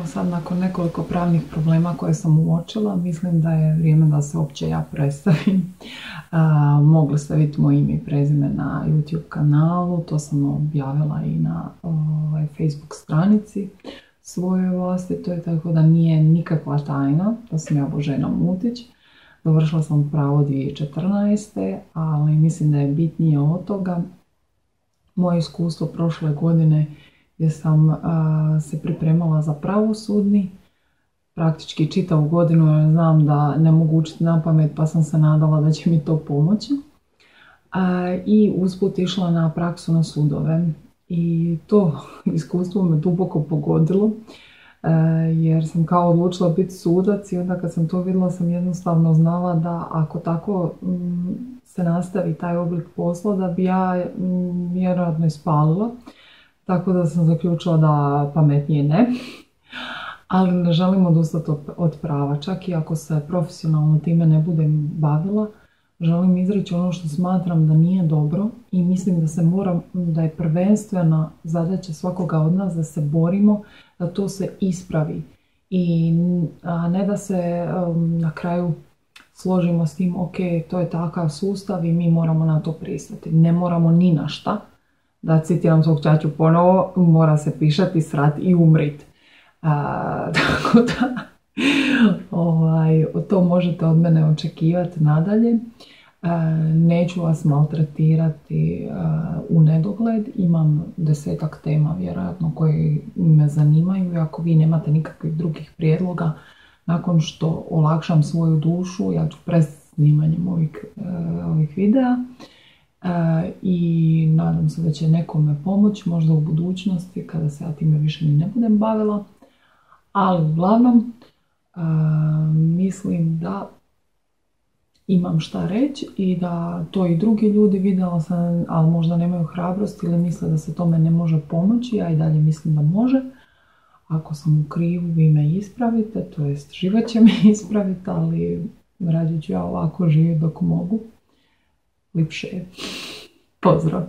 Sad nakon nekoliko pravnih problema koje sam uočila, mislim da je vrijeme da se uopće ja predstavim. Mogli ste vidjeti moje ime i prezime na YouTube kanalu, to sam objavila i na Facebook stranici svoje vlastitoj, tako da nije nikakva tajna da sam ja Božena Mutić. Dovršila sam pravo 2014. ali mislim da je bitnije od toga moje iskustvo prošle godine gdje sam se pripremala za pravosudni. Praktički čitavu godinu jer znam da ne mogu učiti na pamet pa sam se nadala da će mi to pomoći. I usput išla na praksu na sudove. I to iskustvo me duboko pogodilo jer sam kao odlučila biti sudac i onda kad sam to vidjela sam jednostavno znala da ako tako se nastavi taj oblik posla da bi ja vjerojatno ispalila. Tako da sam zaključila da pametnije ne, ali ne želim odustati od prava. Čak i ako se profesionalno time ne budem bavila, želim izreći ono što smatram da nije dobro i mislim da je prvenstvena zadaća svakoga od nas da se borimo, da to se ispravi. A ne da se na kraju složimo s tim, ok, to je takav sustav i mi moramo na to pristati. Ne moramo ni na šta. Da citiram svog ćaću ponovo, mora se pišati, srat i umrit. Tako da to možete od mene očekivati nadalje. Neću vas maltretirati u nedogled. Imam 10-ak tema vjerojatno koje me zanimaju i ako vi nemate nikakvih drugih prijedloga nakon što olakšam svoju dušu, ja ću prestati snimanjem ovih videa. I nadam se da će nekome pomoći, možda u budućnosti kada se ja time više ni ne budem bavila. Ali uglavnom mislim da imam šta reći i da to i drugi ljudi vidjela sam, ali možda nemaju hrabrost ili misle da se tome ne može pomoći. Ja i dalje mislim da može. Ako sam u krivu vi me ispravite, to jest život će me ispraviti, ali rađe ću ja ovako živjeti dok mogu. Lipše je. Pozdrav!